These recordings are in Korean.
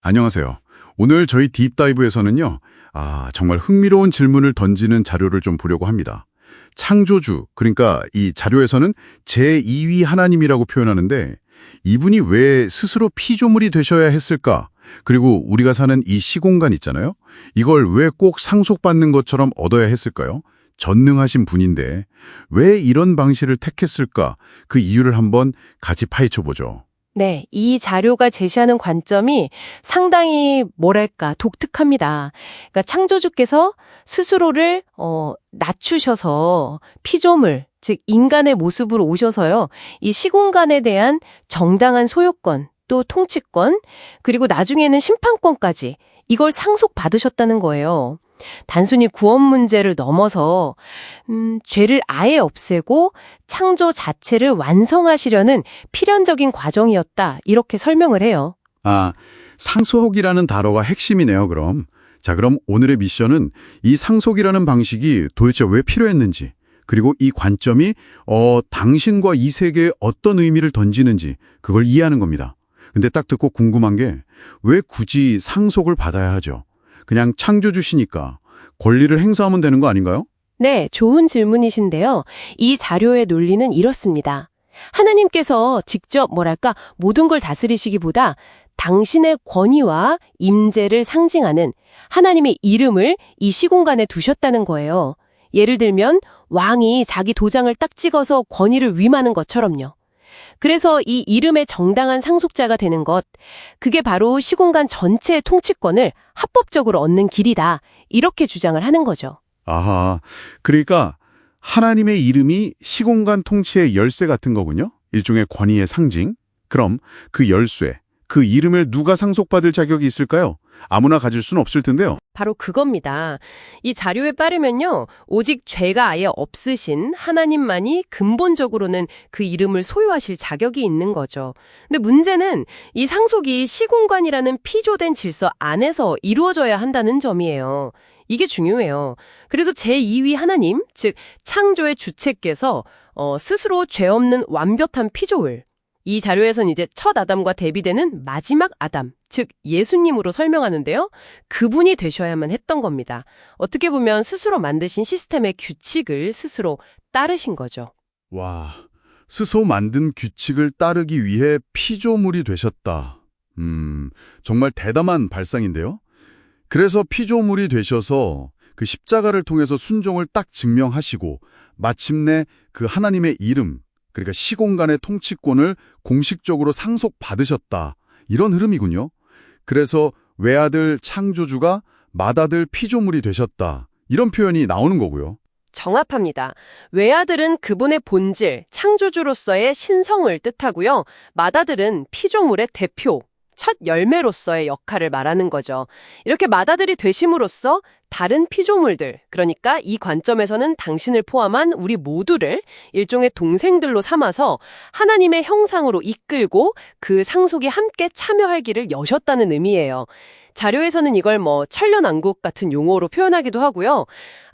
안녕하세요. 오늘 저희 딥다이브에서는요, 정말 흥미로운 질문을 던지는 자료를 좀 보려고 합니다. 창조주, 그러니까 이 자료에서는 제2위 하나님이라고 표현하는데 이분이 왜 스스로 피조물이 되셔야 했을까? 그리고 우리가 사는 이 시공간 있잖아요. 이걸 왜 꼭 상속받는 것처럼 얻어야 했을까요? 전능하신 분인데 왜 이런 방식을 택했을까? 그 이유를 한번 같이 파헤쳐보죠. 네, 이 자료가 제시하는 관점이 상당히 독특합니다. 그러니까 창조주께서 스스로를 낮추셔서 피조물, 즉 인간의 모습으로 오셔서요. 이 시공간에 대한 정당한 소유권, 또 통치권, 그리고 나중에는 심판권까지 이걸 상속받으셨다는 거예요. 단순히 구원 문제를 넘어서 죄를 아예 없애고 창조 자체를 완성하시려는 필연적인 과정이었다. 이렇게 설명을 해요. 상속이라는 단어가 핵심이네요, 그럼. 자, 그럼 오늘의 미션은 이 상속이라는 방식이 도대체 왜 필요했는지, 그리고 이 관점이 당신과 이 세계에 어떤 의미를 던지는지 그걸 이해하는 겁니다. 근데 딱 듣고 궁금한 게 왜 굳이 상속을 받아야 하죠? 그냥 창조주시니까 권리를 행사하면 되는 거 아닌가요? 네, 좋은 질문이신데요. 이 자료의 논리는 이렇습니다. 하나님께서 직접 모든 걸 다스리시기보다 당신의 권위와 임재를 상징하는 하나님의 이름을 이 시공간에 두셨다는 거예요. 예를 들면 왕이 자기 도장을 딱 찍어서 권위를 위임하는 것처럼요. 그래서 이 이름의 정당한 상속자가 되는 것, 그게 바로 시공간 전체의 통치권을 합법적으로 얻는 길이다. 이렇게 주장을 하는 거죠. 그러니까 하나님의 이름이 시공간 통치의 열쇠 같은 거군요. 일종의 권위의 상징. 그럼 그 열쇠, 그 이름을 누가 상속받을 자격이 있을까요? 아무나 가질 수는 없을 텐데요. 바로 그겁니다. 이 자료에 따르면요. 오직 죄가 아예 없으신 하나님만이 근본적으로는 그 이름을 소유하실 자격이 있는 거죠. 근데 문제는 이 상속이 시공간이라는 피조된 질서 안에서 이루어져야 한다는 점이에요. 이게 중요해요. 그래서 제2위 하나님, 즉 창조의 주체께서 스스로 죄 없는 완벽한 피조물, 이 자료에선 이제 첫 아담과 대비되는 마지막 아담, 즉 예수님으로 설명하는데요. 그분이 되셔야만 했던 겁니다. 어떻게 보면 스스로 만드신 시스템의 규칙을 스스로 따르신 거죠. 와, 스스로 만든 규칙을 따르기 위해 피조물이 되셨다. 정말 대담한 발상인데요. 그래서 피조물이 되셔서 그 십자가를 통해서 순종을 딱 증명하시고 마침내 그 하나님의 이름, 그러니까 시공간의 통치권을 공식적으로 상속받으셨다. 이런 흐름이군요. 그래서 외아들 창조주가 맏아들 피조물이 되셨다. 이런 표현이 나오는 거고요. 정확합니다. 외아들은 그분의 본질, 창조주로서의 신성을 뜻하고요. 맏아들은 피조물의 대표, 첫 열매로서의 역할을 말하는 거죠. 이렇게 맏아들이 되심으로써 다른 피조물들, 그러니까 이 관점에서는 당신을 포함한 우리 모두를 일종의 동생들로 삼아서 하나님의 형상으로 이끌고 그 상속에 함께 참여할 길을 여셨다는 의미예요. 자료에서는 이걸 천년왕국 같은 용어로 표현하기도 하고요.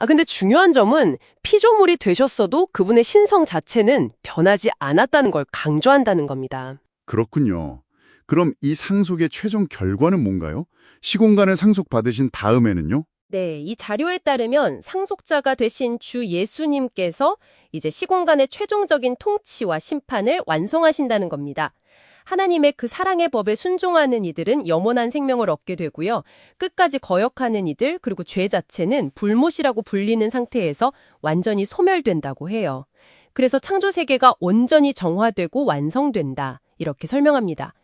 근데 중요한 점은 피조물이 되셨어도 그분의 신성 자체는 변하지 않았다는 걸 강조한다는 겁니다. 그렇군요. 그럼 이 상속의 최종 결과는 뭔가요? 시공간을 상속받으신 다음에는요? 네, 이 자료에 따르면 상속자가 되신 주 예수님께서 이제 시공간의 최종적인 통치와 심판을 완성하신다는 겁니다. 하나님의 그 사랑의 법에 순종하는 이들은 영원한 생명을 얻게 되고요. 끝까지 거역하는 이들, 그리고 죄 자체는 불못이라고 불리는 상태에서 완전히 소멸된다고 해요. 그래서 창조 세계가 온전히 정화되고 완성된다. 이렇게 설명합니다.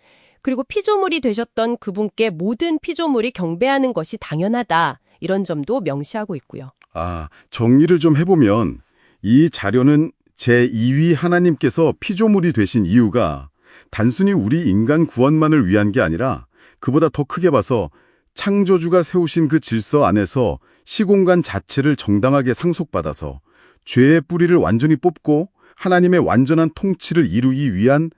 그리고 피조물이 되셨던 그분께 모든 피조물이 경배하는 것이 당연하다. 이런 점도 명시하고 있고요. 정리를 좀 해보면 이 자료는 제2위 하나님께서 피조물이 되신 이유가 단순히 우리 인간 구원만을 위한 게 아니라 그보다 더 크게 봐서 창조주가 세우신 그 질서 안에서 시공간 자체를 정당하게 상속받아서 죄의 뿌리를 완전히 뽑고 하나님의 완전한 통치를 이루기 위한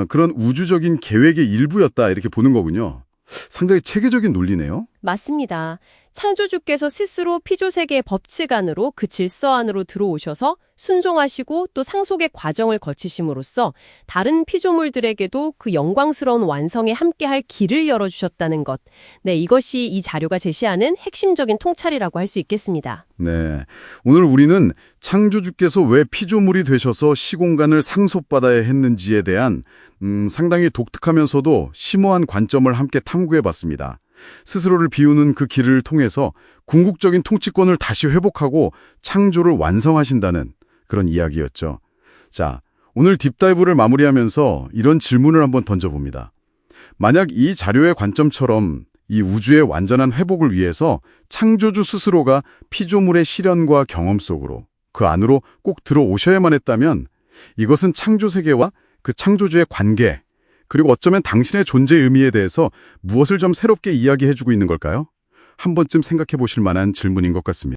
그런 우주적인 계획의 일부였다 이렇게 보는 거군요. 상당히 체계적인 논리네요. 맞습니다. 창조주께서 스스로 피조세계의 법칙 안으로 그 질서 안으로 들어오셔서 순종하시고 또 상속의 과정을 거치심으로써 다른 피조물들에게도 그 영광스러운 완성에 함께할 길을 열어주셨다는 것. 네, 이것이 이 자료가 제시하는 핵심적인 통찰이라고 할 수 있겠습니다. 네. 오늘 우리는 창조주께서 왜 피조물이 되셔서 시공간을 상속받아야 했는지에 대한 상당히 독특하면서도 심오한 관점을 함께 탐구해봤습니다. 스스로를 비우는 그 길을 통해서 궁극적인 통치권을 다시 회복하고 창조를 완성하신다는 그런 이야기였죠. 자, 오늘 딥다이브를 마무리하면서 이런 질문을 한번 던져봅니다. 만약 이 자료의 관점처럼 이 우주의 완전한 회복을 위해서 창조주 스스로가 피조물의 시련과 경험 속으로 그 안으로 꼭 들어오셔야만 했다면 이것은 창조세계와 그 창조주의 관계 그리고 어쩌면 당신의 존재의 의미에 대해서 무엇을 좀 새롭게 이야기해주고 있는 걸까요? 한 번쯤 생각해 보실 만한 질문인 것 같습니다.